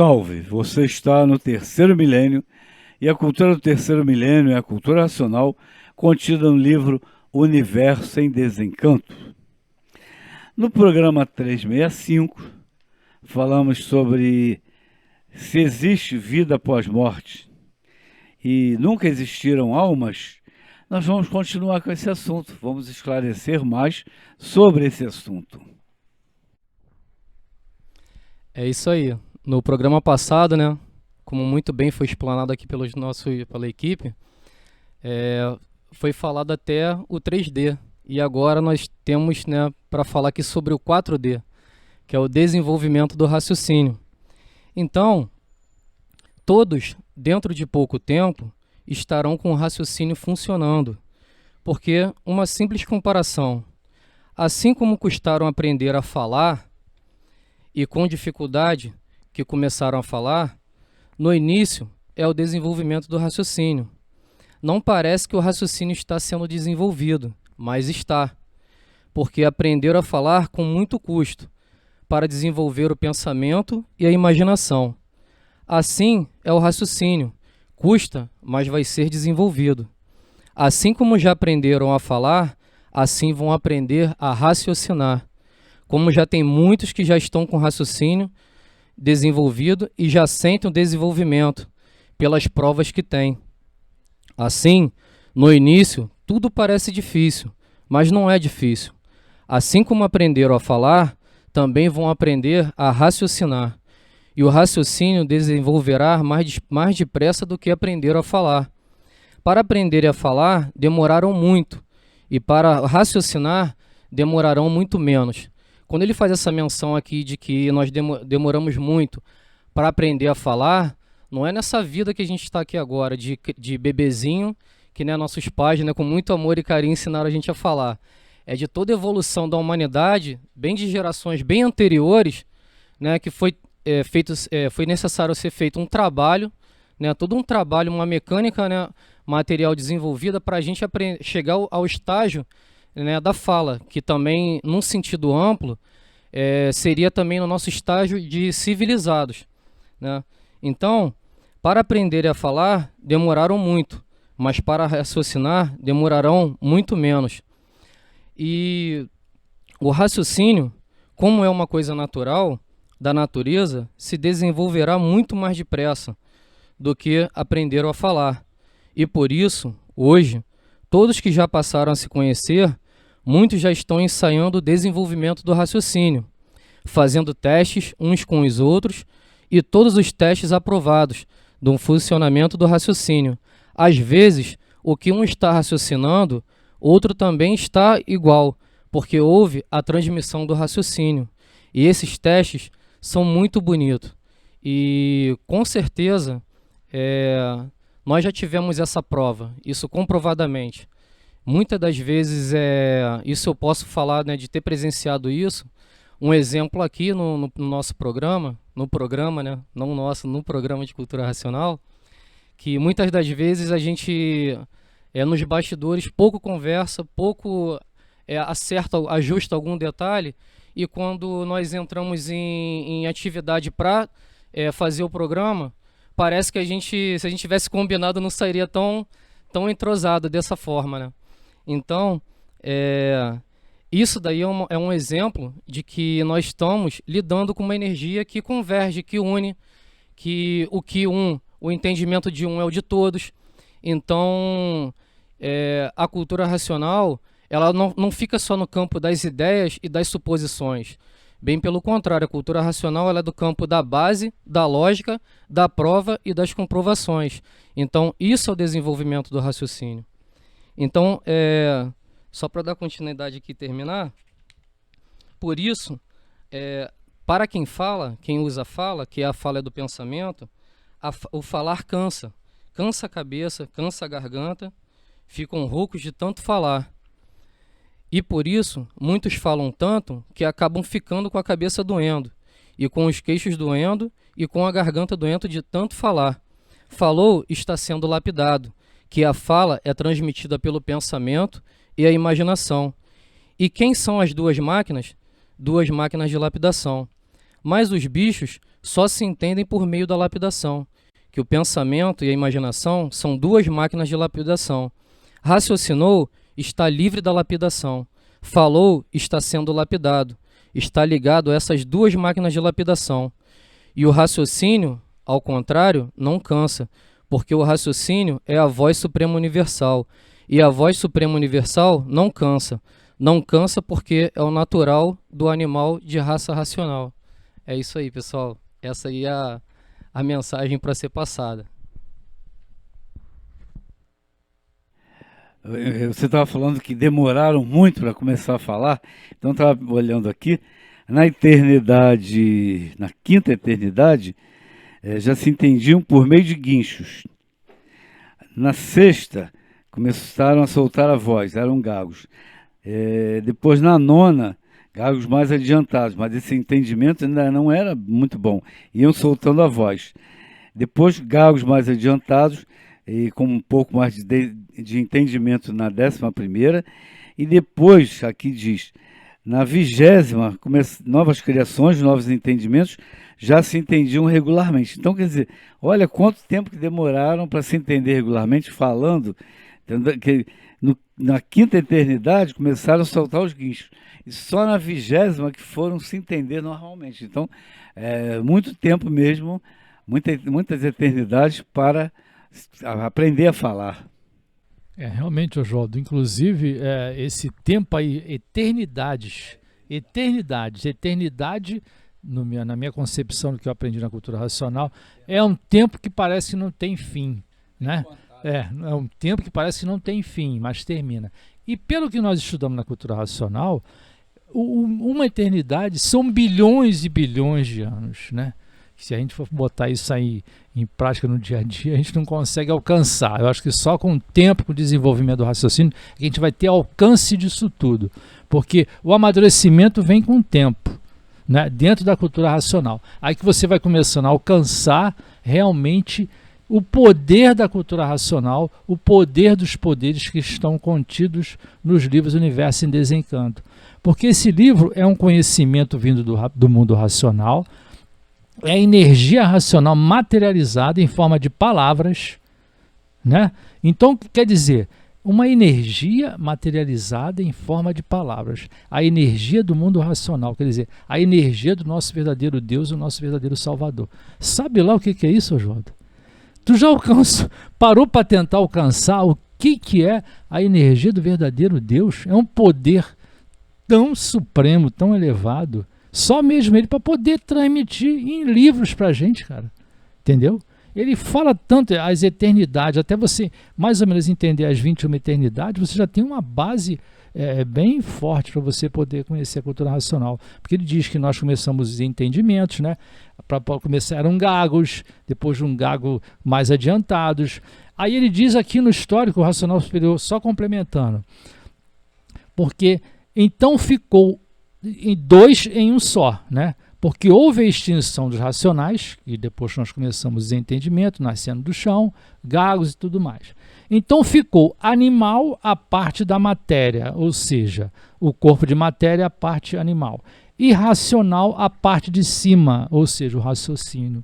Salve! Você está no terceiro milênio e a cultura do terceiro milênio é a cultura racional contida no livro Universo em Desencanto. No programa 365, falamos sobre se existe vida após morte e nunca existiram almas. Nós vamos continuar com esse assunto, vamos esclarecer mais sobre esse assunto. É isso aí. No programa passado, né, como muito bem foi explanado aqui pela equipe, foi falado até o 3D. E agora nós temos, né, para falar aqui sobre o 4D, que é o desenvolvimento do raciocínio. Então, todos, dentro de pouco tempo, estarão com o raciocínio funcionando. Porque uma simples comparação, assim como custaram aprender a falar, e com dificuldade que começaram a falar, no início é o desenvolvimento do raciocínio. Não parece que o raciocínio está sendo desenvolvido, mas está, porque aprenderam a falar com muito custo para desenvolver o pensamento e a imaginação. Assim é o raciocínio, custa, mas vai ser desenvolvido. Assim como já aprenderam a falar, assim vão aprender a raciocinar. Como já tem muitos que já estão com raciocínio desenvolvido e já sentem o desenvolvimento pelas provas que têm. Assim, no início, tudo parece difícil, mas não é difícil. Assim como aprenderam a falar, também vão aprender a raciocinar. E o raciocínio desenvolverá mais depressa do que aprenderam a falar. Para aprender a falar, demoraram muito, e para raciocinar, demorarão muito menos. Quando ele faz essa menção aqui de que nós demoramos muito para aprender a falar, não é nessa vida que a gente está aqui agora, de bebezinho, que, né, nossos pais, né, com muito amor e carinho ensinaram a gente a falar. É de toda a evolução da humanidade, bem de gerações bem anteriores, né, que foi necessário ser feito um trabalho, né, todo um trabalho, uma mecânica, né, material desenvolvida para a gente chegar ao estágio, né, da fala, que também, num sentido amplo, seria também no nosso estágio de civilizados, né? Então, para aprender a falar, demoraram muito, mas para raciocinar, demorarão muito menos. E o raciocínio, como é uma coisa natural, da natureza, se desenvolverá muito mais depressa do que aprenderam a falar. E por isso, hoje, todos que já passaram a se conhecer, muitos já estão ensaiando o desenvolvimento do raciocínio, fazendo testes uns com os outros e todos os testes aprovados do funcionamento do raciocínio. Às vezes, o que um está raciocinando, outro também está igual, porque houve a transmissão do raciocínio. E esses testes são muito bonitos. E, com certeza, nós já tivemos essa prova, isso comprovadamente. Muitas das vezes, isso eu posso falar, né, de ter presenciado isso. Um exemplo aqui no nosso programa, no programa de cultura racional, que muitas das vezes a gente, nos bastidores, pouco conversa, pouco acerta, ajusta algum detalhe, e quando nós entramos em atividade para fazer o programa, parece que se a gente tivesse combinado, não sairia tão entrosado dessa forma, né? Então, isso daí é um exemplo de que nós estamos lidando com uma energia que converge, que une, que o entendimento de um é o de todos. Então, a cultura racional, ela não fica só no campo das ideias e das suposições. Bem pelo contrário, a cultura racional ela é do campo da base, da lógica, da prova e das comprovações. Então, isso é o desenvolvimento do raciocínio. Então, só para dar continuidade aqui e terminar, por isso, para quem fala, quem usa a fala, que a fala é do pensamento, o falar cansa. Cansa a cabeça, cansa a garganta, ficam roucos de tanto falar. E por isso, muitos falam tanto que acabam ficando com a cabeça doendo, e com os queixos doendo, e com a garganta doendo de tanto falar. Falou está sendo lapidado, que a fala é transmitida pelo pensamento e a imaginação. E quem são as duas máquinas? Duas máquinas de lapidação. Mas os bichos só se entendem por meio da lapidação, que o pensamento e a imaginação são duas máquinas de lapidação. Raciocinou, está livre da lapidação. Falou, está sendo lapidado. Está ligado a essas duas máquinas de lapidação. E o raciocínio, ao contrário, não cansa, porque o raciocínio é a voz suprema universal. E a voz suprema universal não cansa. Não cansa porque é o natural do animal de raça racional. É isso aí, pessoal. Essa aí é a mensagem para ser passada. Você estava falando que demoraram muito para começar a falar, então estava olhando aqui, na eternidade, na quinta eternidade, já se entendiam por meio de guinchos. Na sexta, começaram a soltar a voz, eram gagos. Depois, na nona, gagos mais adiantados, mas esse entendimento ainda não era muito bom, iam soltando a voz. Depois, gagos mais adiantados, e com um pouco mais de entendimento na 11ª, e depois, aqui diz, na 20ª, novas criações, novos entendimentos, já se entendiam regularmente. Então, quer dizer, olha quanto tempo que demoraram para se entender regularmente, falando, que na quinta eternidade começaram a soltar os guinchos, e só na 20ª que foram se entender normalmente. Então, muito tempo mesmo, muitas eternidades para aprender a falar. Realmente, Oswaldo, inclusive esse tempo aí, eternidade, na minha concepção do que eu aprendi na cultura racional, é um tempo que parece que não tem fim, né? É um tempo que parece que não tem fim, mas termina. E pelo que nós estudamos na cultura racional, uma eternidade são bilhões e bilhões de anos, né? Se a gente for botar isso aí em prática no dia a dia, a gente não consegue alcançar. Eu acho que só com o tempo, com o desenvolvimento do raciocínio, a gente vai ter alcance disso tudo. Porque o amadurecimento vem com o tempo, né? Dentro da cultura racional. Aí que você vai começando a alcançar realmente o poder da cultura racional, o poder dos poderes que estão contidos nos livros Universo em Desencanto. Porque esse livro é um conhecimento vindo do mundo racional, é energia racional materializada em forma de palavras, né? Então, quer dizer, uma energia materializada em forma de palavras. A energia do mundo racional, quer dizer, a energia do nosso verdadeiro Deus, o nosso verdadeiro Salvador. Sabe lá o que é isso, Oswaldo? Tu já parou para tentar alcançar o que é a energia do verdadeiro Deus? É um poder tão supremo, tão elevado, só mesmo ele para poder transmitir em livros para a gente, cara. Entendeu? Ele fala tanto as eternidades, até você mais ou menos entender as 21 eternidades, você já tem uma base bem forte para você poder conhecer a cultura racional. Porque ele diz que nós começamos os entendimentos, né? Para começar eram gagos, depois de um gago mais adiantados. Aí ele diz aqui no histórico, o racional superior, só complementando, porque então ficou dois em um só, né? Porque houve a extinção dos racionais, e depois nós começamos o desentendimento, nascendo do chão, gagos e tudo mais. Então ficou animal a parte da matéria, ou seja, o corpo de matéria a parte animal. Irracional a parte de cima, ou seja, o raciocínio.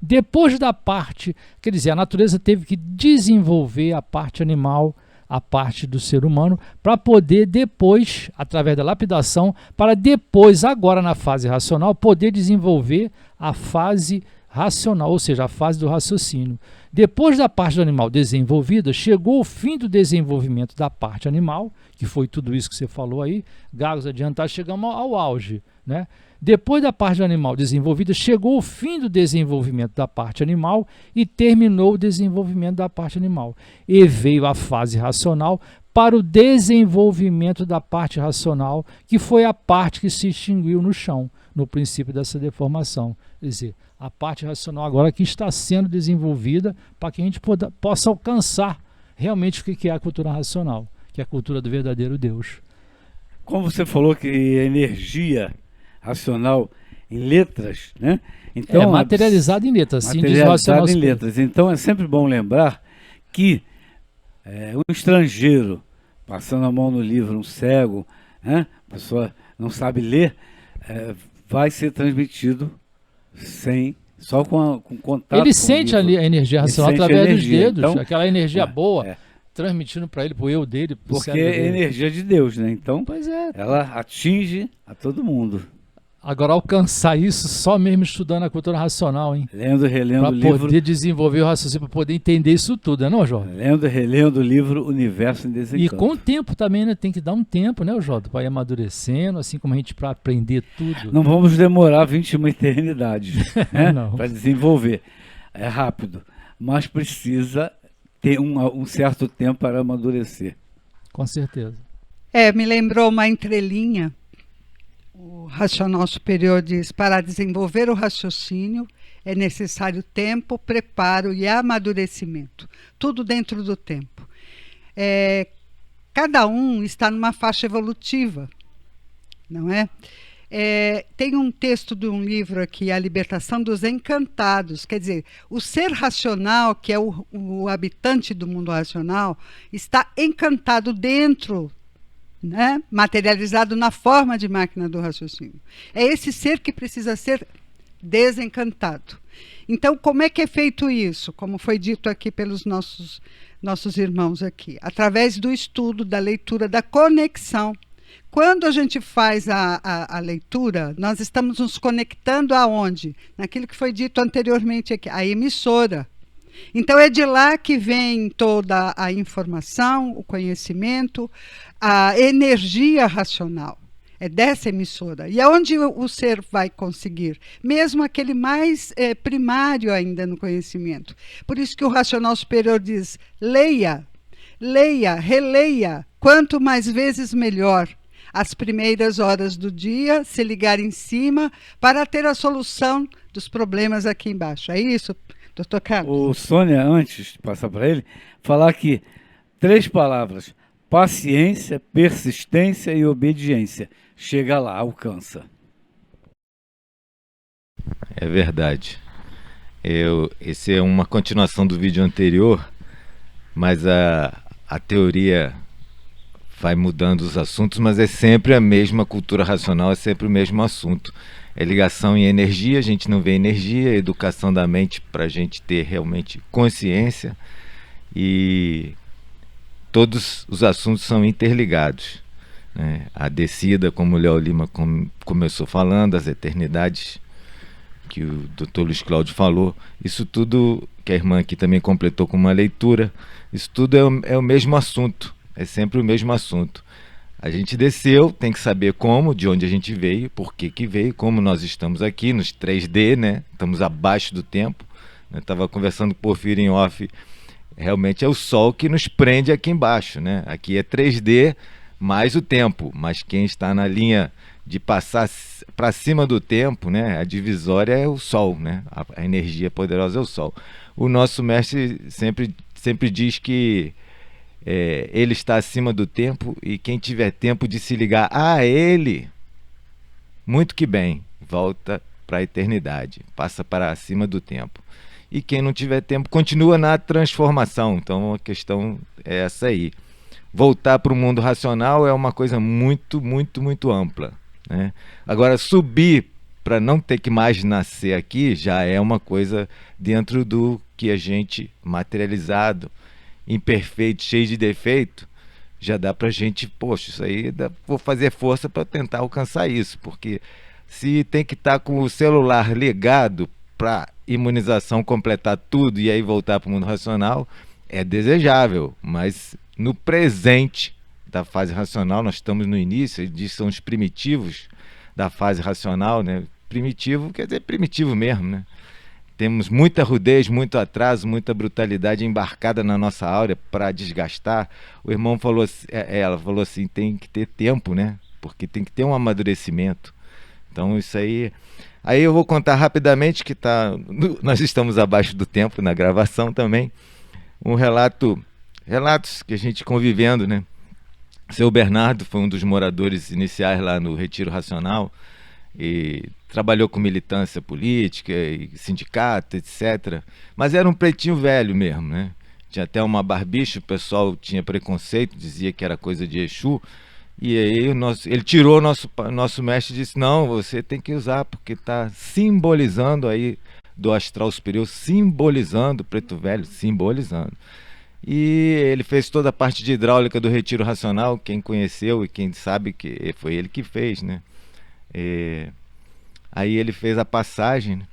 Depois da parte, quer dizer, a natureza teve que desenvolver a parte animal, a parte do ser humano, para poder depois, através da lapidação, para depois, agora na fase racional, poder desenvolver a fase racional, ou seja, a fase do raciocínio. Depois da parte do animal desenvolvida, chegou o fim do desenvolvimento da parte animal, que foi tudo isso que você falou aí, gagos adiantados, chegamos ao auge, né? Depois da parte do animal desenvolvida, chegou o fim do desenvolvimento da parte animal e terminou o desenvolvimento da parte animal. E veio a fase racional para o desenvolvimento da parte racional, que foi a parte que se extinguiu no chão, no princípio dessa deformação. Quer dizer, a parte racional agora que está sendo desenvolvida para que a gente possa alcançar realmente o que é a cultura racional, que é a cultura do verdadeiro Deus. Como você falou que a energia racional em letras, né? Então, materializado em letras, sim, materializado em letras. Então é sempre bom lembrar que um estrangeiro passando a mão no livro, um cego, né? A pessoa não sabe ler, vai ser transmitido Só com contato. Ele com sente o livro. ali a energia Ele racional sente a através dos energia. dedos, Então, aquela energia boa, é. transmitindo para ele, pro eu dele, pro Porque cérebro é dele. energia de Deus, né? Então, Pois é. ela atinge a todo mundo. Agora, alcançar isso só mesmo estudando a cultura racional, hein? Lendo e relendo Para o livro. poder desenvolver o raciocínio, para poder entender isso tudo, né, não, Jorge? Lendo e relendo o livro Universo em Desencanto. E com o tempo também, né? Tem que dar um tempo, né, Jota, para ir amadurecendo, assim como a gente para aprender tudo. Não vamos demorar 21 eternidades, né? Não. Para desenvolver. É rápido, mas precisa ter um certo tempo para amadurecer. Com certeza. Me lembrou uma entrelinha. O racional superior diz: para desenvolver o raciocínio é necessário tempo, preparo e amadurecimento. Tudo dentro do tempo. Cada um está numa faixa evolutiva, não é? Tem um texto de um livro aqui, A Libertação dos Encantados. Quer dizer, o ser racional, que é o habitante do mundo racional, está encantado dentro, né? Materializado na forma de máquina do raciocínio. É esse ser que precisa ser desencantado. Então, como é que é feito isso? Como foi dito aqui pelos nossos irmãos aqui, através do estudo, da leitura, da conexão. Quando a gente faz a leitura, nós estamos nos conectando aonde? Naquilo que foi dito anteriormente aqui, a emissora. Então é de lá que vem toda a informação, o conhecimento, a energia racional. É dessa emissora. E aonde o ser vai conseguir? Mesmo aquele mais primário ainda no conhecimento. Por isso que o racional superior diz: leia, leia, releia, quanto mais vezes melhor. As primeiras horas do dia, se ligar em cima, para ter a solução dos problemas aqui embaixo. É isso, doutor Carlos? O Sônia, antes de passar para ele, falar aqui 3 palavras: paciência, persistência e obediência. Chega lá, alcança. É verdade. Esse é uma continuação do vídeo anterior, mas a teoria vai mudando os assuntos, mas é sempre a mesma cultura racional, é sempre o mesmo assunto. É ligação em energia, a gente não vê energia, educação da mente para a gente ter realmente consciência, e todos os assuntos são interligados, né? A descida, como o Léo Lima começou falando, as eternidades que o Dr. Luiz Cláudio falou, isso tudo que a irmã aqui também completou com uma leitura, isso tudo é o mesmo assunto. É sempre o mesmo assunto. A gente desceu, tem que saber como, de onde a gente veio, por que veio, como nós estamos aqui, nos 3D, né? Estamos abaixo do tempo. Eu estava conversando com o Porfírio em off. Realmente é o Sol que nos prende aqui embaixo, né? Aqui é 3D mais o tempo, mas quem está na linha de passar para cima do tempo, né? A divisória é o Sol, né? A energia poderosa é o Sol. O nosso mestre sempre diz que ele está acima do tempo, e quem tiver tempo de se ligar a ele, muito que bem, volta para a eternidade, passa para acima do tempo. E quem não tiver tempo, continua na transformação. Então a questão é essa aí. Voltar para o mundo racional é uma coisa muito, muito, muito ampla, né? Agora, subir para não ter que mais nascer aqui já é uma coisa dentro do que a gente, materializado, imperfeito, cheio de defeito, já dá pra gente, poxa, isso aí vou fazer força para tentar alcançar isso, porque se tem que estar com o celular ligado para imunização completar tudo e aí voltar para o mundo racional, é desejável, mas no presente da fase racional, nós estamos no início, ele diz que são os primitivos da fase racional, né? Primitivo quer dizer primitivo mesmo, né? Temos muita rudez, muito atraso, muita brutalidade embarcada na nossa áurea para desgastar. O irmão falou, ela falou assim, tem que ter tempo, né? Porque tem que ter um amadurecimento. Então isso aí... Aí eu vou contar rapidamente que nós estamos abaixo do tempo na gravação também. Relatos que a gente convivendo, né? Seu Bernardo foi um dos moradores iniciais lá no Retiro Racional, e trabalhou com militância política e sindicato, etc. Mas era um pretinho velho mesmo, né? Tinha até uma barbicha, o pessoal tinha preconceito, dizia que era coisa de Exu, E aí ele tirou nosso mestre e disse, não, você tem que usar, porque está simbolizando aí do astral superior, simbolizando Preto Velho, simbolizando. E ele fez toda a parte de hidráulica do retiro racional, quem conheceu e quem sabe que foi ele que fez, né? Aí ele fez a passagem, né?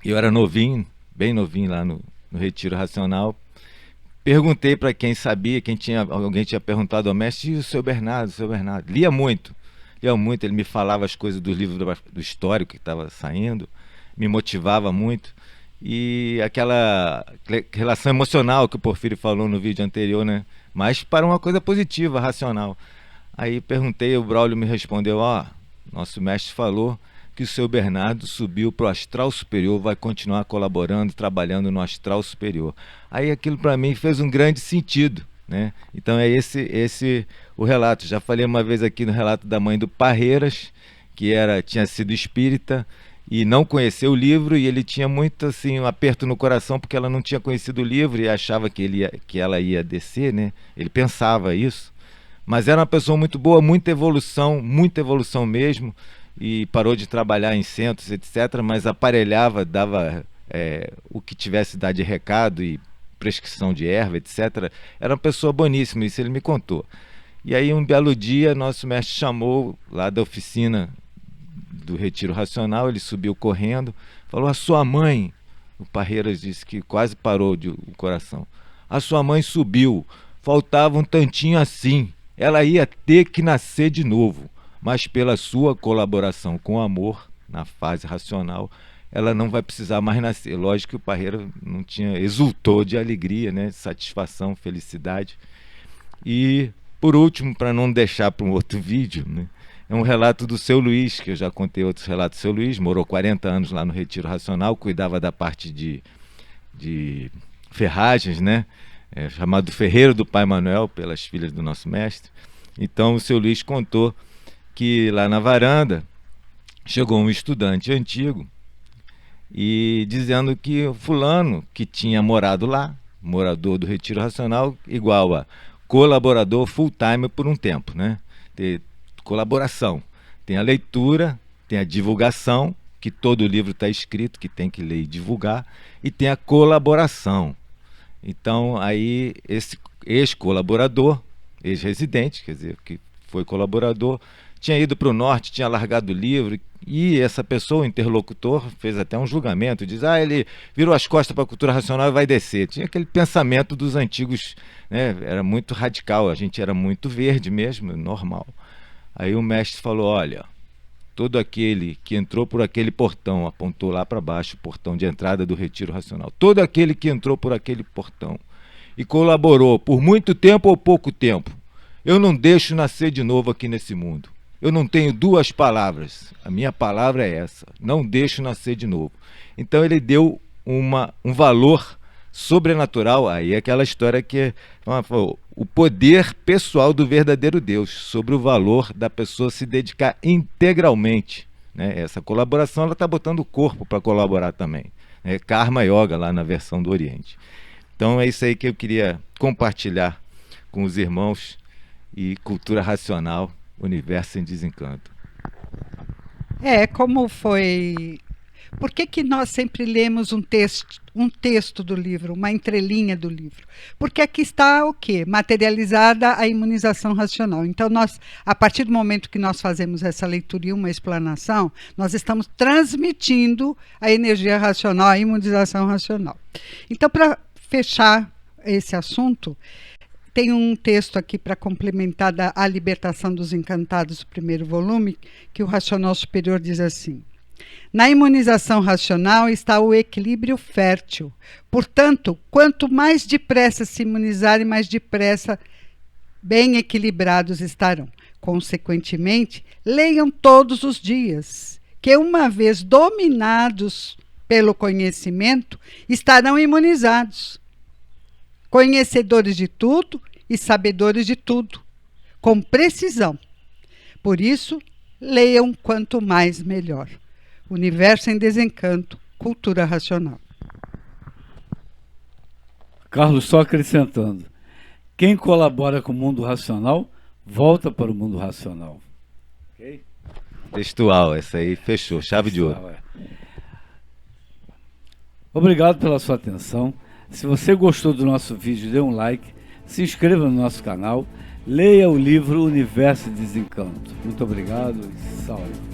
Eu era novinho, bem novinho lá no retiro racional. Perguntei para quem sabia, alguém tinha perguntado ao mestre, e o seu Bernardo, lia muito, ele me falava as coisas dos livros do histórico que estava saindo, me motivava muito, e aquela relação emocional que o Porfírio falou no vídeo anterior, né? Mas para uma coisa positiva, racional. Aí perguntei, o Braulio me respondeu, nosso mestre falou que o seu Bernardo subiu para o astral superior, vai continuar colaborando, trabalhando no astral superior. Aí aquilo para mim fez um grande sentido, né? Então é esse o relato. Já falei uma vez aqui no relato da mãe do Parreiras, que tinha sido espírita e não conheceu o livro, e ele tinha muito assim um aperto no coração porque ela não tinha conhecido o livro e achava que ela ia descer, né? Ele pensava isso, mas era uma pessoa muito boa, muita evolução mesmo. E parou de trabalhar em centros, etc., mas aparelhava, dava o que tivesse dar de recado e prescrição de erva, etc. Era uma pessoa boníssima, isso ele me contou. E aí um belo dia nosso mestre chamou lá da oficina do Retiro Racional, ele subiu correndo, falou, a sua mãe, o Parreiras disse que quase parou o coração, a sua mãe subiu, faltava um tantinho assim, ela ia ter que nascer de novo. Mas pela sua colaboração com o amor, na fase racional, ela não vai precisar mais nascer. Lógico que o Parreira não exultou de alegria, né? Satisfação, felicidade. E, por último, para não deixar para um outro vídeo, né? É um relato do seu Luiz, que eu já contei outros relatos do seu Luiz, morou 40 anos lá no Retiro Racional, cuidava da parte de ferragens, né? Chamado Ferreiro do Pai Manuel, pelas filhas do nosso mestre. Então o seu Luiz contou que lá na varanda chegou um estudante antigo e dizendo que o fulano que tinha morado lá, morador do Retiro Racional, igual a colaborador full time por um tempo, né? Tem colaboração, tem a leitura, tem a divulgação, que todo livro está escrito, que tem que ler e divulgar, e tem a colaboração. Então aí esse ex-colaborador, ex-residente, quer dizer, que foi colaborador, tinha ido para o norte, tinha largado o livro, e essa pessoa, o interlocutor, fez até um julgamento, diz, ele virou as costas para a cultura racional e vai descer. Tinha aquele pensamento dos antigos, né? Era muito radical, a gente era muito verde mesmo, normal. Aí o mestre falou, olha, todo aquele que entrou por aquele portão, apontou lá para baixo, o portão de entrada do Retiro Racional, todo aquele que entrou por aquele portão e colaborou por muito tempo ou pouco tempo, eu não deixo nascer de novo aqui nesse mundo. Eu não tenho duas palavras, a minha palavra é essa, não deixo nascer de novo. Então ele deu um valor sobrenatural, aí é aquela história que o poder pessoal do verdadeiro Deus, sobre o valor da pessoa se dedicar integralmente, né? Essa colaboração, ela está botando o corpo para colaborar também, né? Karma Yoga lá na versão do Oriente. Então é isso aí que eu queria compartilhar com os irmãos, e cultura racional, universo em desencanto. Como foi... Por que nós sempre lemos um texto do livro, uma entrelinha do livro? Porque aqui está o quê? Materializada a imunização racional. Então, a partir do momento que nós fazemos essa leitura e uma explanação, nós estamos transmitindo a energia racional, a imunização racional. Então, para fechar esse assunto, tem um texto aqui para complementar A Libertação dos Encantados, o primeiro volume, que o Racional Superior diz assim: na imunização racional está o equilíbrio fértil. Portanto, quanto mais depressa se imunizarem, mais depressa bem equilibrados estarão. Consequentemente, leiam todos os dias, que uma vez dominados pelo conhecimento, estarão imunizados, conhecedores de tudo e sabedores de tudo, com precisão. Por isso, leiam quanto mais melhor. Universo em Desencanto, Cultura Racional. Carlos, só acrescentando, quem colabora com o mundo racional volta para o mundo racional. Ok? Textual, essa aí fechou, chave de ouro. Obrigado pela sua atenção. Se você gostou do nosso vídeo, dê um like, se inscreva no nosso canal, leia o livro Universo de Desencanto. Muito obrigado e salve.